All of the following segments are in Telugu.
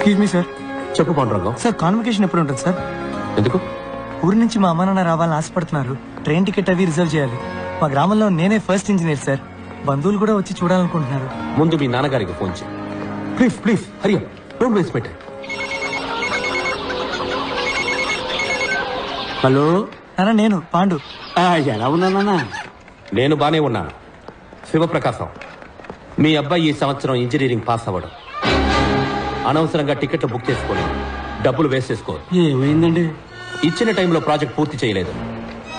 Excuse me sir. చెప్పు పాండురంగం. సార్ కాన్వకేషన్ ఎప్పుడు ఉంటుంది సార్? ఎందుకు? ఊరి నుంచి మా అమ్మ నాన్న రావాలని ఆశపడుతున్నారు. ట్రైన్ టికెట్ అవి రిజర్వ్ చేయాలి. మా గ్రామంలో నేనే ఫస్ట్ ఇంజనీర్ సార్. బంధువులు కూడా వచ్చి చూడాలనుకుంటున్నారు. ముందు మీ నాన్నగారికి ఫోన్ చేయి. Please please Hari up, don't waste my time. Hello నాన్న, నేను పాండు. ఎలా ఉన్నానా? నేను బానే ఉన్నాను. శివప్రకాశం, మీ అబ్బాయి ఈ సంవత్సరం ఇంజనీరింగ్ పాస్ అవ్వడం. అనవసరంగా టికెట్లు బుక్ చేసుకోలేదు, డబ్బులు వేస్ట్ చేసుకోవద్దు. ఏమైందండి? ఇచ్చిన టైంలో ప్రాజెక్ట్ పూర్తి చేయలేదు.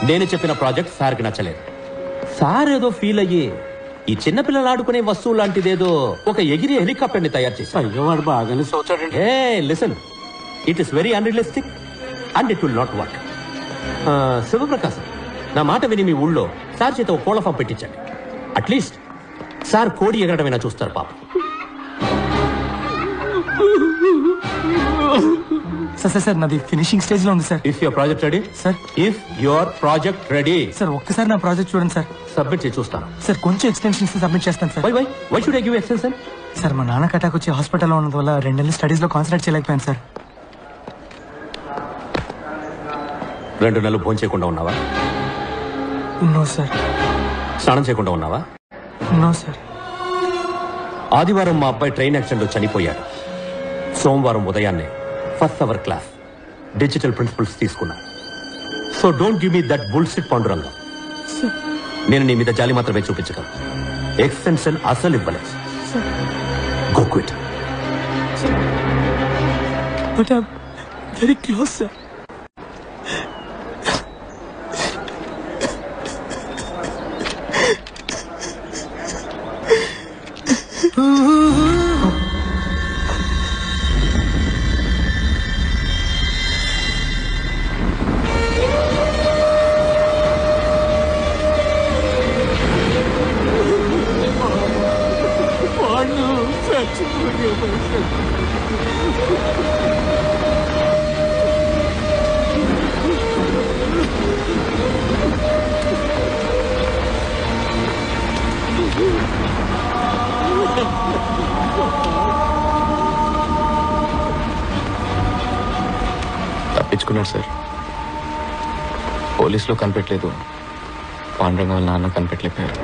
నేను చెప్పిన ప్రాజెక్ట్ సార్కి నచ్చలేదు. సార్ ఏదో ఫీల్ అయ్యి ఈ చిన్నపిల్లలు ఆడుకునే వస్తువు లాంటిదేదో ఒక ఎగిరి హెలికాప్టర్ ని తయారు చేశారు. అయ్యో, వాడు బాగానే సోచాడండి. Hey listen, it is very unrealistic and it will not work. Shivaprakasam, నా మాట విని మీ ఊళ్ళో సార్ చేత ఒక కోళ్ల ఫామ్ పెట్టించండి. అట్లీస్ట్ సార్ కోడి ఎగరడమైనా చూస్తారు పాప. సార్ నాది ఫినిషింగ్ స్టేజ్ లో ఉంది sir. If your project ready sir. If your project ready sir, ఒక్కసారి నా ప్రాజెక్ట్ చూడండి సార్. సబ్మిట్ చేసి చూస్తాను. సార్ కొంచెం ఎక్స్టెన్షన్ సబ్మిట్ చేస్తాను sir. Why should I give extension? Sir మా నాన్న అటాక్ వచ్చి హాస్పిటల్లో ఉన్నందు వల్ల 2 నెలలు స్టడీస్ లో కాన్సన్ట్రేట్ చేయలేకపోయాను సార్. 2 నెలలు భోజనం చేయకుండా ఉన్నావా? No sir. స్నానం చేయకుండా ఉన్నావా? No sir. ఆదివారం మా అబ్బాయి ట్రైన్ యాక్సిడెంట్ లో చనిపోయాడు. సోమవారం ఉదయాన్నే first hour class digital principles తీసుకున్నా. So don't give me that bullshit Pandurangam. నేను నీ మీద జాలి మాత్రమే చూపించగలను. ఎక్స్టెన్షన్ అసలు ఇవ్వలేదు. Go quit. But I am very close sir. తప్పించుకున్నాడు సార్. పోలీసులో కనిపెట్టలేదు, పాండురంగం వాళ్ళ నాన్న కనిపెట్టలేకపోయారు.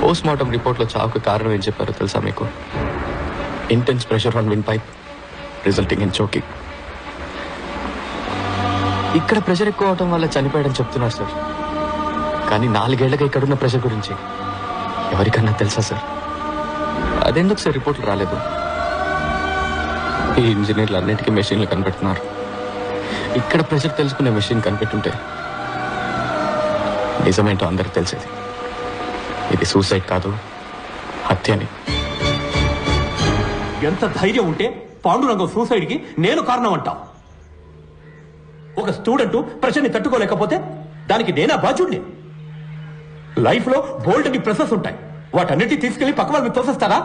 పోస్ట్ మార్టం రిపోర్ట్లో చావుకు కారణం ఏం చెప్పారో తెలుసా మీకు? Intense pressure on wind pipe resulting in choking. ఇక్కడ ప్రెషర్ ఎక్కువ అవటం వల్ల చనిపోయాడని చెప్తున్నారు సార్. కానీ 4 ఏళ్లుగా ఇక్కడున్న ప్రెషర్ గురించి ఎవరికన్నా తెలుసా సార్? అదెందుకు సార్ రిపోర్ట్లు రాలేదు? ఈ ఇంజనీర్లు అన్నిటికీ మెషిన్లు కనిపెడుతున్నారు. ఇక్కడ ప్రెషర్ తెలుసుకునే మెషిన్ కనిపెట్టుంటే నిజమేంటో అందరికి తెలిసేది. ఇది సూసైడ్ కాదు, హత్యని. ఎంత ధైర్యం ఉంటే పాండురంగం సూసైడ్ కి నేను కారణం అంటావు? ఒక స్టూడెంట్ ప్రెషర్ ని తట్టుకోలేకపోతే దానికి నేనా బాధ్యుడిని? లైఫ్ లో బోల్డ్ అని ప్రెషర్స్ ఉంటాయి, వాటన్నిటి తీసుకెళ్లి పక్క వాళ్ళని తోసేస్తారా?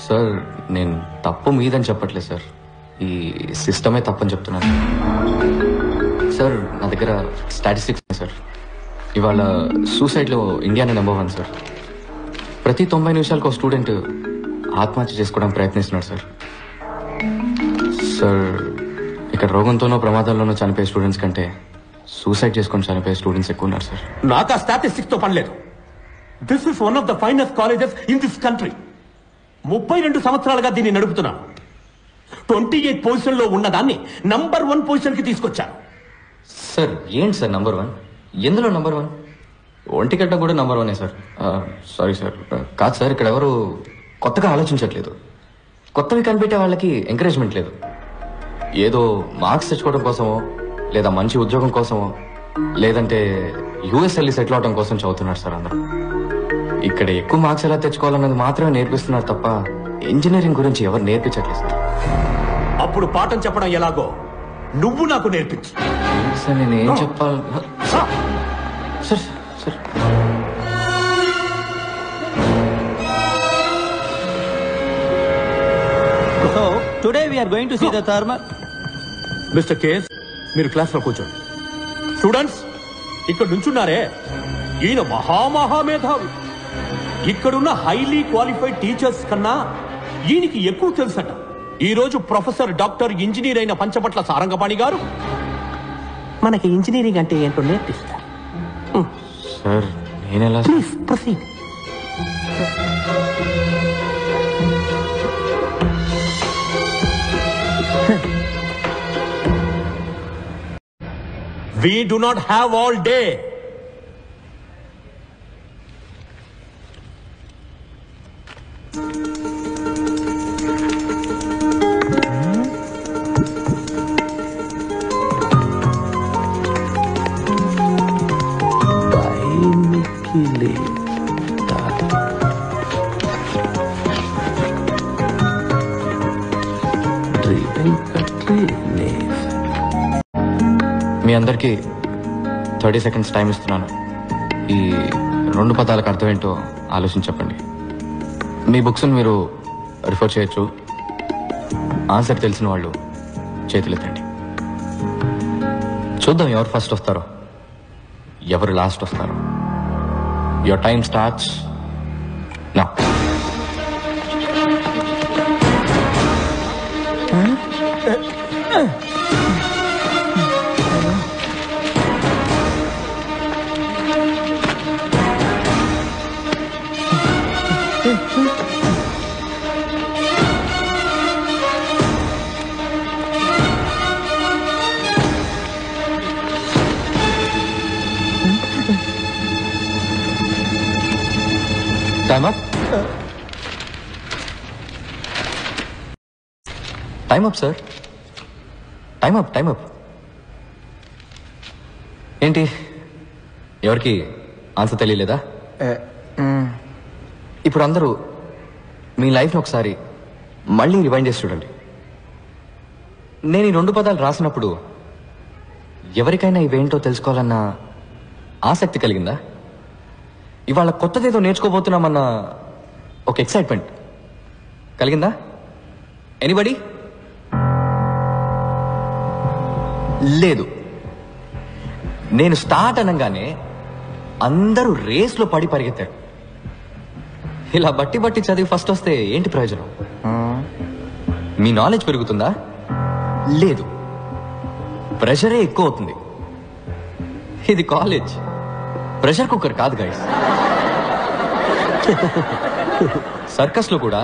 సార్, నేను తప్పు మీదని చెప్పట్లేదు సార్, ఈ సిస్టమే తప్పని చెప్తున్నాను సార్. నా దగ్గర స్టాటిస్టిక్స్ ఉన్నాయి సార్. ఇవాళ సూసైడ్లో ఇండియానే నెంబర్ 1 సార్. ప్రతి 90 నిమిషాలకు ఒక స్టూడెంట్ ఆత్మహత్య చేసుకోవడానికి ప్రయత్నిస్తున్నాడు సార్. సార్, ఇక్కడ రోగంతోనో ప్రమాదాల్లోనో చనిపోయే స్టూడెంట్స్ కంటే సూసైడ్ చేసుకొని చనిపోయే స్టూడెంట్స్ ఎక్కువ ఉన్నారు సార్. నాకు ఆ స్టాటిస్టిక్స్ తో పనిలేదు. This is one of the finest colleges in this country. 32 సంవత్సరాలుగా దీన్ని నడుపుతున్నాను. 28 పొజిషన్ లో ఉన్నదాన్ని నంబర్ 1 పొజిషన్ కి తీసుకొచ్చాను. సార్, ఏంటి సార్ నంబర్ 1? ఎందులో నంబర్ 1? ఒంటిగడ్డ కూడా నంబర్ 1 సార్. సారీ సార్, కాదు సార్, ఇక్కడ ఎవరు కొత్తగా ఆలోచించట్లేదు. కొత్తవి కనిపెట్టే వాళ్ళకి ఎంకరేజ్మెంట్ లేదు. ఏదో మార్క్స్ తెచ్చుకోవడం కోసమో, లేదా మంచి ఉద్యోగం కోసమో, లేదంటే యూఎస్ వెళ్ళి సెటిల్ అవడం కోసం చదువుతున్నారు సార్ అందరూ. ఇక్కడ ఎక్కువ మార్క్స్ ఎలా తెచ్చుకోవాలన్నది మాత్రమే నేర్పిస్తున్నారు తప్ప ఇంజనీరింగ్ గురించి ఎవరు నేర్పించట్లేదు సార్. అప్పుడు పాఠం చెప్పడం ఎలాగో నువ్వు నాకు నేర్పించు. సార్, నేను ఏం చెప్పాలి sir? Sir So, today we are going to see the thermal. Mister KS, మీరు క్లాస్ లో కూర్చోండి. స్టూడెంట్స్, ఇక్కడ నుంచున్నారే, ఈయన మహామహామేధావి. ఇక్కడున్న హైలీ క్వాలిఫైడ్ టీచర్స్ కన్నా ఈయనకి ఎక్కువ తెలుసట. ఈ రోజు ప్రొఫెసర్ డాక్టర్ ఇంజనీర్ అయిన పంచపట్ల సారంగపాణి గారు మనకి ఇంజనీరింగ్ అంటే ఏంటో నేర్పిస్తారు. సార్ నేనెలా please proceed. We do not have all day. మీ అందరికీ 30 సెకండ్స్ టైం ఇస్తున్నాను. ఈ 2 పదాలకు అర్థం ఏంటో ఆలోచించి చెప్పండి. మీ బుక్స్ని మీరు రిఫర్ చేయొచ్చు. ఆన్సర్ తెలిసిన వాళ్ళు చేతులెత్తండి. చూద్దాం ఎవరు ఫస్ట్ వస్తారో, ఎవరు లాస్ట్ వస్తారో. Your time starts now. Time up. Time up, sir. Time up, time up. ఏంటి ఎవరికి ఆన్సర్ తెలియలేదా? ఇప్పుడు అందరూ మీ లైఫ్ని ఒకసారి మళ్ళీ రివైండ్ చేసి చూడండి. నేను ఈ 2 పదాలు రాసినప్పుడు ఎవరికైనా ఇవేంటో తెలుసుకోవాలన్న ఆసక్తి కలిగిందా? ఇవాళ కొత్తదేదో నేర్చుకోబోతున్నామన్న ఒక ఎక్సైట్మెంట్ కలిగిందా? ఎనీబడి? లేదు. నేను స్టార్ట్ అనగానే అందరూ రేస్లో పడి పరిగెత్తారు. ఇలా బట్టి బట్టి చదివి ఫస్ట్ వస్తే ఏంటి ప్రయోజనం? మీ నాలెడ్జ్ పెరుగుతుందా? లేదు, ప్రెషరే ఎక్కువ అవుతుంది. ఇది కాలేజ్, ప్రెషర్ కుక్కర్ కాదు గైస్. సర్కస్ లో కూడా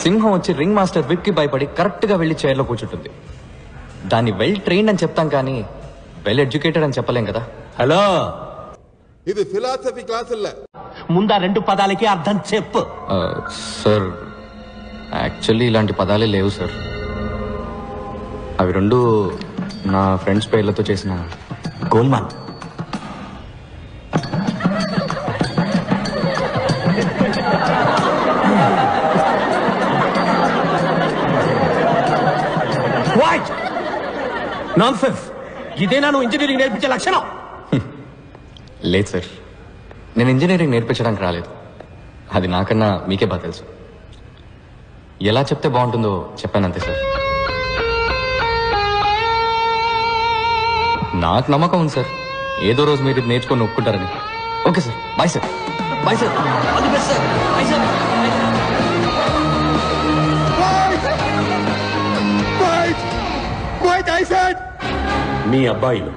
సింహం వచ్చి రింగ్ మాస్టర్ విప్ కి భయపడి కరెక్ట్ గా వెళ్లి చైర్లో కూర్చుంటుంది. దాన్ని వెల్ ట్రైన్డ్ అని చెప్తాం కానీ వెల్ ఎడ్యుకేటెడ్ అని చెప్పలేం కదా. హలో, ఇది ఫిలాసఫీ క్లాసుల్లో ముందా 2 పదాలకి అర్థం చెప్పు. సార్ యాక్చువల్లీ ఇలాంటి పదాలే లేవు సార్. అవి 2 నా ఫ్రెండ్స్ పేర్లతో చేసిన గోల్మాల్. What nonsense! ఇదేనా నువ్వు ఇంజనీరింగ్ నేర్పించే లక్షణం? లేదు సార్, నేను ఇంజనీరింగ్ నేర్పించడానికి రాలేదు. అది నాకన్నా మీకే బాగా తెలుసు. ఎలా చెప్తే బాగుంటుందో చెప్పానంతే సార్. నాకు నమ్మకం ఉంది సార్, ఏదో రోజు మీరు ఇది నేర్చుకొని ఒప్పుకుంటారని. Okay sir, bye sir. Bye sir. All the best sir. Bye sir. మీ అబ్బాయిలు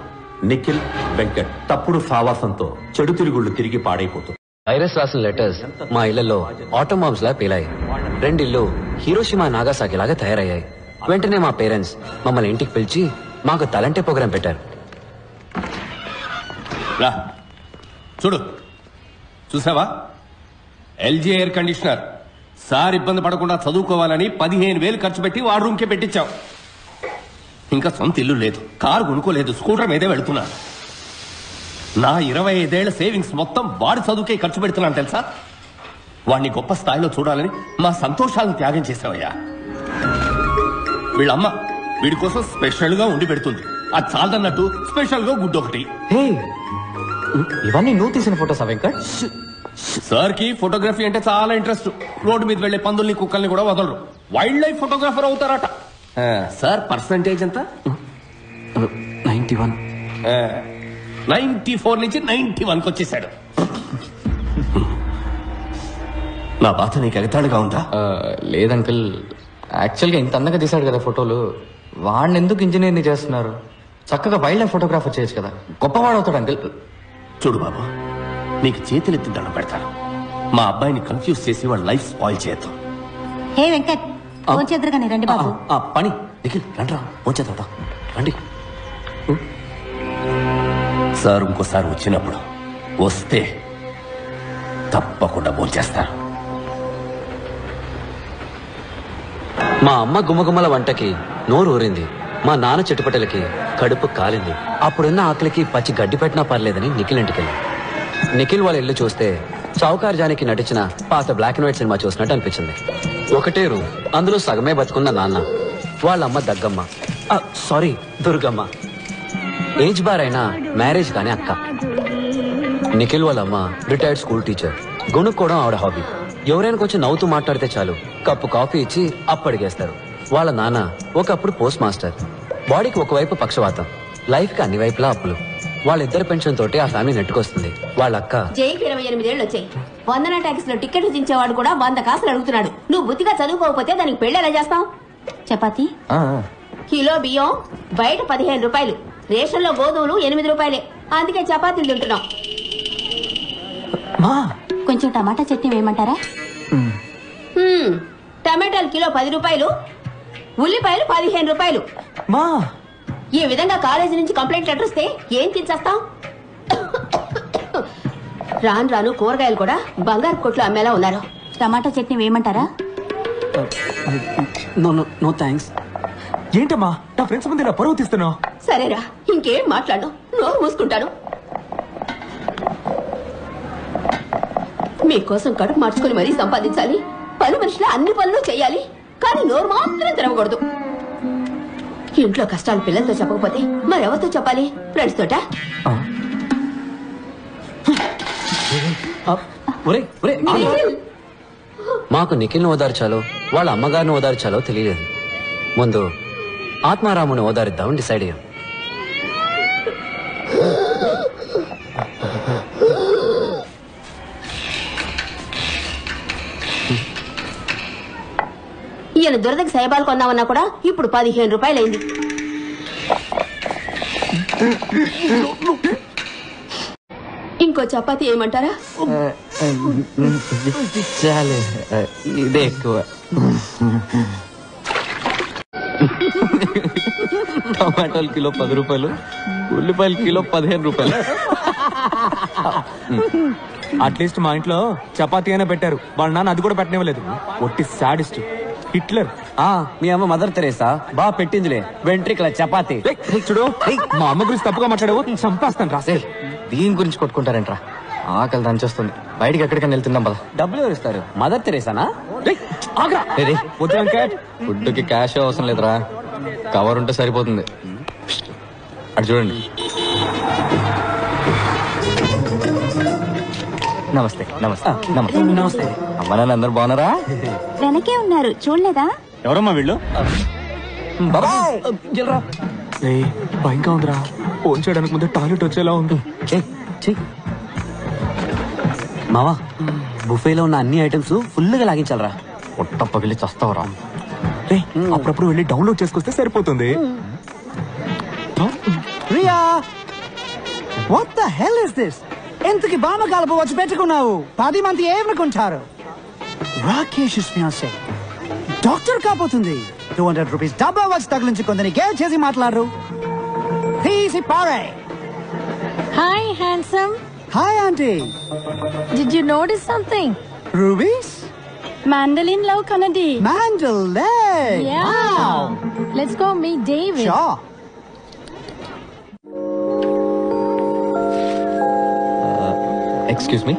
నిఖిల్, వెంకట్ తప్పుడు సావాసంతో చెడు తిరుగుళ్ళు తిరిగి పాడైపోతుంది. వైరస్ రాసిన లెటర్స్ మా ఇళ్లలో ఆటో బాంబ్స్ లా పేలాయి. 2 ఇళ్ళు హిరోషిమా నాగాసాకి లాగా తయారయ్యాయి. వెంటనే మా పేరెంట్స్ మమ్మల్ని ఇంటికి పిలిచి మాకు తలంటే ప్రోగ్రాం పెట్టారు. రా చూడు, చూసావా? LG air conditioner. సార్ ఇబ్బంది పడకుండా చదువుకోవాలని 15,000 ఖర్చు పెట్టి వాడు రూమ్కే పెట్టించావు. ఇంకా సొంత ఇల్లు లేదు, కారు కొనుక్కోలేదు, స్కూటర్ మీదే వెళుతున్నా. నా 25 ఏళ్ల సేవింగ్స్ మొత్తం వాడి చదువుకే ఖర్చు పెడుతున్నాను తెలుసా? వాడిని గొప్ప స్థాయిలో చూడాలని మా సంతోషాలను త్యాగం చేసావయ్యా. వీళ్ళమ్మ వీడి కోసం స్పెషల్ గా ఉండి పెడుతుంది. అది చాలదన్నట్టు స్పెషల్ గా గుడ్డు ఒకటి. హే, ఇవన్నీ నువ్వు తీసిన ఫోటోస్ వెంకట్? సార్ కి ఫోటోగ్రఫీ అంటే చాలా ఇంట్రెస్ట్. రోడ్డు మీద వెళ్లే పందుల్ని, కుక్కల్ని కూడా వదలరు. వైల్డ్ లైఫ్ ఫోటోగ్రాఫర్ అవుతారట. సార్ పర్సంటేజ్ ఎంత? 91. 94 నుంచి 91కి వచ్చేసాడు. నా బాధ నీకు ఎగతాళిగా ఉందా? లేదు అంకుల్, యాక్చువల్గా ఇంత అందంగా తీశాడు కదా ఫోటోలు, వాడిని ఎందుకు ఇంజనీర్ని చేస్తున్నారు? చక్కగా వైల్డ్ లైఫ్ ఫోటోగ్రాఫర్ చేయొచ్చు కదా, గొప్పవాడు అవుతాడు అంకుల్. చూడు బాబు, నీకు చేతులెత్తి దండం పెడతాను. మా అబ్బాయిని కన్ఫ్యూజ్ చేసి వాడి లైఫ్ స్పాయిల్ చేయొద్దు. హే వెంకట్, ఫోన్ చేద్దరుగానే రండి బాబు. పని నిఖిల్ రండ్రా పోచేద్దాం రండి. సార్ ఇంకోసారి వచ్చినప్పుడు వస్తే తప్పకుండా భోంచేస్తారు. మా అమ్మ గుమ్మగుమ్మల వంటకి నోరు ఊరింది, మా నాన్న చెట్టుపట్టలకి కడుపు కాలింది. అప్పుడున్న ఆకలికి పచ్చి గడ్డి పెట్టినా పర్లేదని నిఖిల్ ఇంటికెళ్ళి. నిఖిల్ వాళ్ళ ఇల్లు చూస్తే చౌకార్ జానికి నటించిన పాత బ్లాక్ అండ్ వైట్ సినిమా చూసినట్టు అనిపించింది. ఒకటే రూమ్, అందులో సగమే బతుకున్న నాన్న, వాళ్ళమ్మ దగ్గమ్మ, సారీ దుర్గమ్మ, ఏజ్ బార్ అయినా మ్యారేజ్ కానీ అక్క. నిఖిల్ వాళ్ళమ్మ రిటైర్డ్ స్కూల్ టీచర్, గొనుక్కోవడం ఆవిడ హాబీ. ఎవరైనా కొంచెం నవ్వుతూ మాట్లాడితే చాలు కప్పు కాఫీ ఇచ్చి అప్పడిగేస్తారు. వాళ్ళ నాన్న ఒకప్పుడు పోస్ట్ మాస్టర్, బాడీకి ఒకవైపు పక్షవాతం, లైఫ్ కి అన్ని వైపులా అప్పులు. వాళ్ళిద్దరి పెన్షన్ తోటి ఆ ఫ్యామిలీ నెట్టుకొస్తుంది. వాళ్ళ అక్క జైకి 28 ఏళ్ళు వచ్చాయి. వందన ట్యాక్స్ లో టికెట్ దించేవాడు కూడా 100 కాసులు అడుగుతున్నాడు. నువ్వు బుద్ధిగా చదువుకోకపోతే దానికి పెళ్లి ఎలా చేస్తావు? చపాతి కిలో బియ్యం బయట 15 రూపాయలు, రేషన్ లో గోధుమలు 8 రూపాయలే. అందుకే చపాతీలు తింటున్నాం. కొంచెం టమాటా చట్నీ వేయమంటారా? టమాటాలు కిలో 10 రూపాయలు, ఉల్లిపాయలు 15 రూపాయలు. ఈ విధంగా కాలేజీ నుంచి కంప్లైంట్ లెటర్ వస్తే ఏం తినేస్తాం? రాను రాను కూరగాయలు కూడా బంగారు కొట్లు అమ్మేలా ఉన్నారు. టమాటా చట్నీ వేయమంటారా? No thanks. ఏంటమ్మా నా ఫ్రెండ్స్ ముందు ఇలా పరువు తీస్తున్నావు? సరేరా, ఇంకేం మాట్లాడు, నోరు మూసుకుంటాను. మీకోసం కడుపు మార్చుకుని మరీ సంపాదించాలి, పని మనుషులే అన్ని పనులు చేయాలి, కానీ నోరు మాత్రం తెరవకూడదు. ఇంట్లో కష్టాలు పిల్లలతో చెప్పకపోతే మరెవరితో చెప్పాలి? ఫ్రెండ్స్ తోట? మాకు నిఖిల్ని ఓదార్చాలో వాళ్ళ అమ్మగారిని ఓదార్చాలో తెలియలేదు. ముందు ఆత్మారాముని ఓదారిద్దామని డిసైడ్ అయ్యాం. ఈయన దురదకి సైబాలు కొందామన్నా కూడా ఇప్పుడు 15 రూపాయలైంది. ఇంకో చపాతీ ఏమంటారా? చాలే, ఇదే ఎక్కువ. టమాటాలు కిలో 10 రూపాయలు, ఉల్లిపాయలు కిలో 15 రూపాయలు. అట్లీస్ట్ మా ఇంట్లో చపాతీ అయినా పెట్టారు, వాళ్ళ నాన్న అది కూడా పెట్టనివ్వలేదు. ఒట్టి సాడిస్ట్ హిట్లర్. మీ అమ్మ మదర్ తెరేసా బాగా పెట్టిందిలే వెంట్రికల చపాతి. చూడు, మా అమ్మ గురించి తప్పుగా మాట్లాడావు, చంపేస్తాను రాసే. దీని గురించి కొట్టుకుంటారంట్రా, ఆకలి దంచేస్తుంది. బయటికి ఎక్కడికైనా వెళ్తుందాం పద. డబ్బులు ఎవరు ఇస్తారు? మదర్ తెరేసానా? ఫుడ్ కి క్యాష్ అవసరం లేదురా, కవర్ ఉంటే సరిపోతుంది. అటు చూడండి. నమస్తే నమస్తే నమస్తే నమస్తే. అమ్మ నాన్న అందరు బాగున్నారా? వెనకే ఉన్నారు, చూడలేదా? ఎవరమ్మా వీళ్ళు? భయంగా ఉందిరా, ఫోన్ చేయడానికి ముందు టాయిలెట్ వచ్చేలా ఉంది. మావా, బుఫేలో ఉన్న అన్ని ఐటమ్స్ ఫుల్ గా లాగించాలరా. పొట్ట పగిలి చస్తావరా. అప్పుడప్పుడు వెళ్ళి డౌన్లోడ్ చేసుకొస్తే సరిపోతుంది. Riya, what the hell is this? ఎంతకి బామ కలుపు వచ్చి పెట్టుకున్నావు? 10 మంది ఏమనుకుంటారు? రాకేష్ ఫియాన్సే డాక్టర్ కాబోతుంది. 200 రూపీస్ డబ్బా వచ్చి తగిలించి కొందని గేల్ చేసి మాట్లాడరు. తీసి పారే. Hi handsome. Hi aunty. Did you notice something? Rubies Mandolin Love Kanadi. Mandalay. Yeah. Wow. Let's go meet David. Sure. Excuse me.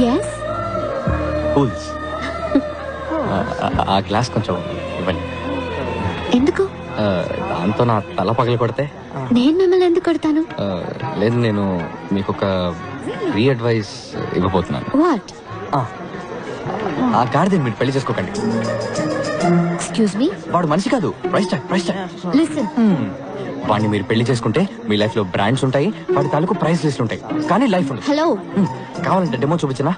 Yes. Cools. ఆ గ్లాస్ కొంచెం ఇవ్వండి. ఎందుకు? దాంతో నా తల పగలు కొడితే. నేను మిమ్మల్ని ఎందుకు కొడతాను? లేదు, నేను మీకు ఒక ఫ్రీ అడ్వైస్ ఇవ్వబోతున్నాను. What? ఆ గాడిదని మీరు పెళ్లి చేసుకోకండి. Excuse me. వాడు మనిషి కాదు, ప్రైస్ ట్యాగ్. Listen. వాడిని మీరు పెళ్లి చేసుకుంటే మీ లైఫ్ లో బ్రాండ్స్ ఉంటాయి, వాడి తాలూకు ప్రైస్ లిస్ట్ ఉంటాయి, కానీ లైఫ్ ఉంటుంది. Hello. కావాలంటే demo చూపించనా?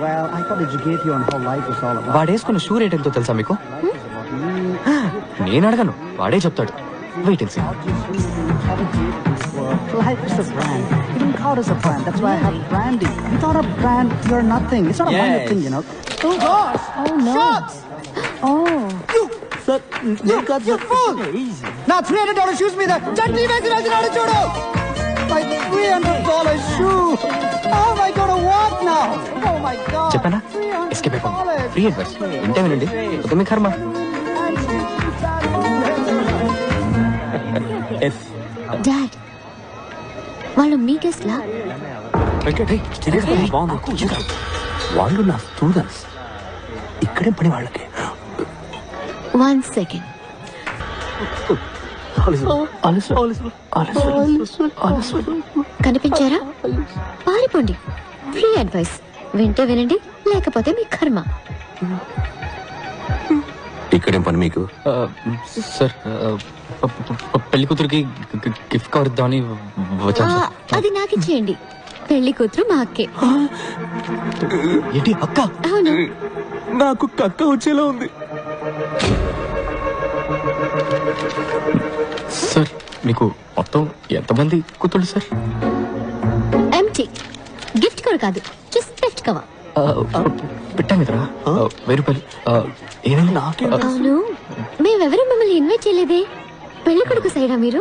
Well, I thought educate you on how life is all about. వాడేసుకున్న షూ రేట్ ఎంతో తెలుసా మీకు? నేను అడగను, వాడే చెప్తాడు. Wait and see. Life is a brand. You don't call us a brand. That's why I have branding. Without a brand, you're nothing. It's not a branded thing, you know. Oh gosh! Oh no! Shots! Oh! You! Sir, you fool! Now $300 shoes me there. Gently వేసినాడు చూడు. My $300 shoe. How am I going to walk now? Oh my God! చెప్పనా? ఎస్కేప్ అయిపోండి. Free advice. ఇంటే వినండి. ఒక మీ కర్మ. డాడ్, వాళ్ళు మీ గెస్ట్ లా? వాళ్ళు నా స్టూడెంట్స్. ఇక్కడే పని వాళ్ళకి. 1 second. కనిపించారా? పారిపోండి. Free advice. వింటే వినండి, లేకపోతే మీ కర్మ. ఇక్కడేం పని మీకు? సార్, పెళ్లి కూతురికి గిఫ్ట్ కవర్ ఇద్దామని వచ్చాను సార్. అది నాకు ఇచ్చేయండి. పెళ్లి కూతురు మా అక్కే. ఏంటి అక్క? అవును. నాకు కక్క వచ్చేలా ఉంది. సార్, మీకు మొత్తం ఎంతమంది కూతుళ్ళు సార్? ఎంటీ. గిఫ్ట్ కవర్ కాదు, జస్ట్ పెట్ కవర్. పెట్టాం కదరా, 1000 రూపాయలు. ఏమైంది? అవును, మేమెవరూ మిమ్మల్ని ఇన్వైట్ చేయలేదే. పెళ్లి కొడుకు సైడా మీరు?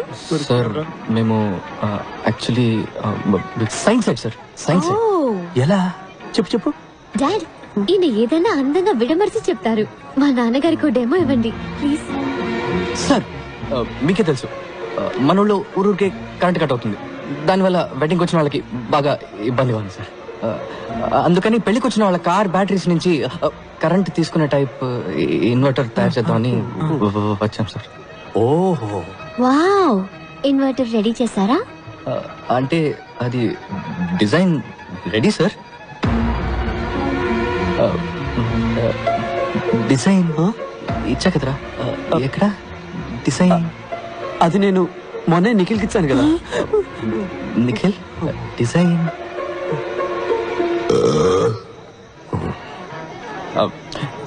సార్, మేము actually science side sir. Science. ఎలా? చెప్పు. డాడ్, ఈయన ఏదైనా అందంగా విడమర్చి చెప్తారు. మా నాన్నగారికి డెమో ఇవ్వండి ప్లీజ్. సార్, మీకే తెలుసు మన ఊళ్ళో ఊరూరికే కరెంట్ కట్ అవుతుంది. దానివల్ల వెడ్డింగ్ వచ్చిన వాళ్ళకి బాగా ఇబ్బందిగా ఉంది సార్. అందుకని పెళ్లికి వచ్చిన వాళ్ళ కార్ బ్యాటరీస్ నుంచి కరెంట్ తీసుకునే టైప్ ఇన్వర్టర్ తయారు చేద్దామని వచ్చాం సార్. ఓహో, వావ్. ఇన్వర్టర్ రెడీ చేశారా? అంటే అది డిజైన్ రెడీ సార్. డిజైన్ ఇచ్చా కదరా. ఎక్కడ డిజైన్? అది నేను మొన్నే నిఖిల్కి ఇచ్చాను కదా. నిఖిల్ డిజైన్.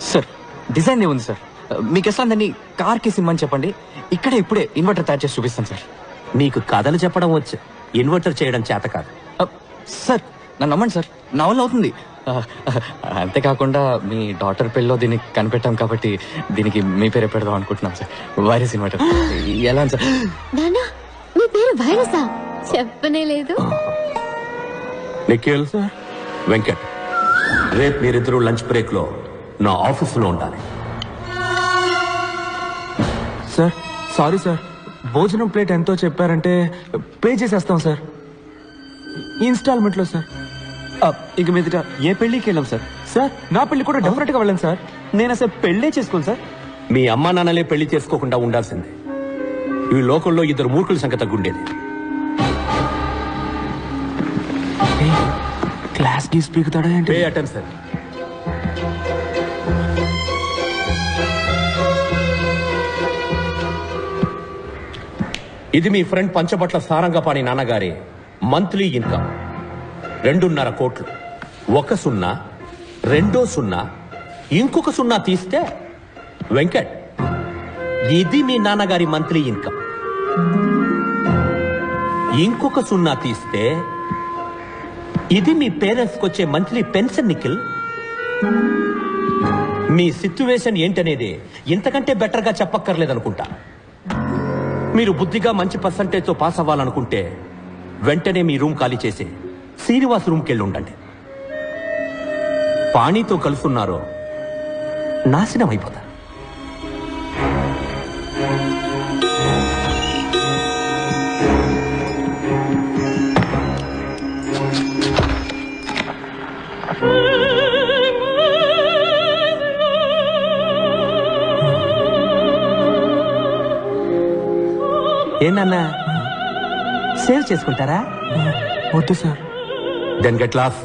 సార్, డిజైన్ ఏముంది సార్? మీకు ఎట్లా దాన్ని కార్కి సిమ్మని చెప్పండి, ఇక్కడే ఇప్పుడే ఇన్వర్టర్ తయారు చేసి చూపిస్తాను సార్. నీకు కథలు చెప్పడం వచ్చు, ఇన్వర్టర్ చేయడం చేత కాదు. సార్, నన్ను నమ్మండి సార్, నా వల్ల అవుతుంది. అంతేకాకుండా మీ డాటర్ పెళ్ళిలో దీన్ని కనిపెట్టాం కాబట్టి దీనికి మీ పేరే పెడదాం అనుకుంటున్నాం సార్. Virus inverter. ఎలా సార్? నానా, మీ పేరు వైరసా? చెప్పనే లేదు. నిఖిల్, వెంకట్, రేపు మీరిద్దరూ లంచ్ బ్రేక్ లో నా ఆఫీసులో ఉండాలి. సార్, సారీ సార్, భోజనం ప్లేట్ ఎంతో చెప్పారంటే పే చేసేస్తాం సార్, ఇన్స్టాల్మెంట్ లో సార్. ఇక మీదట ఏ పెళ్లికి వెళ్ళాం సార్. సార్, నా పెళ్లి కూడా డెఫినెట్ గా వెళ్ళాను సార్. నేను అసలు పెళ్లే చేసుకోను సార్. మీ అమ్మా నాన్నలే పెళ్లి చేసుకోకుండా ఉండాల్సిందే. ఈ లోకంలో 2 మూర్ఖుల సంఖ్య తగ్గుండేది. క్లాస్ కి స్పీకుతాడా ఏంటి? Pay attention. ఇది మీ ఫ్రెండ్ పంచబట్ల సారంగపాణి నాన్నగారి మంత్లీ ఇన్కమ్ 2.5 కోట్లు. 1 సున్నా, 2 సున్నా, ఇంకొక సున్నా తీస్తే వెంకట్, ఇది మీ నాన్నగారి మంత్లీ ఇన్కమ్. ఇంకొక సున్నా తీస్తే ఇది మీ పేరెంట్స్కి వచ్చే మంత్లీ పెన్షన్. నిఖిల్, మీ సిచ్యువేషన్ ఏంటనేది ఇంతకంటే బెటర్ గా చెప్పక్కర్లేదనుకుంటా. మీరు బుద్ధిగా మంచి పర్సంటేజ్ తో పాస్ అవ్వాలనుకుంటే వెంటనే మీ రూమ్ ఖాళీ చేసి శ్రీనివాస్ రూమ్కి వెళ్ళి ఉండండి. పాణితో కలుసున్నారో నాశనం అయిపోతారు. ఏంటన్నా, సేవ్ చేసుకుంటారా? వద్దు సార్. Then get lost.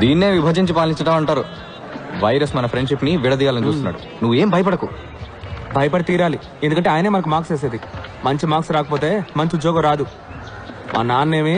దీన్నే విభజించి పాలించడం అంటారు. వైరస్ మన ఫ్రెండ్షిప్ ని విడదీయాలని చూస్తున్నాడు. నువ్వేం భయపడకు. భయపడి తీరాలి, ఎందుకంటే ఆయనే మనకు మార్క్స్ వేసేది. మంచి మార్క్స్ రాకపోతే మంచి ఉద్యోగం రాదు. మా నాన్నేమి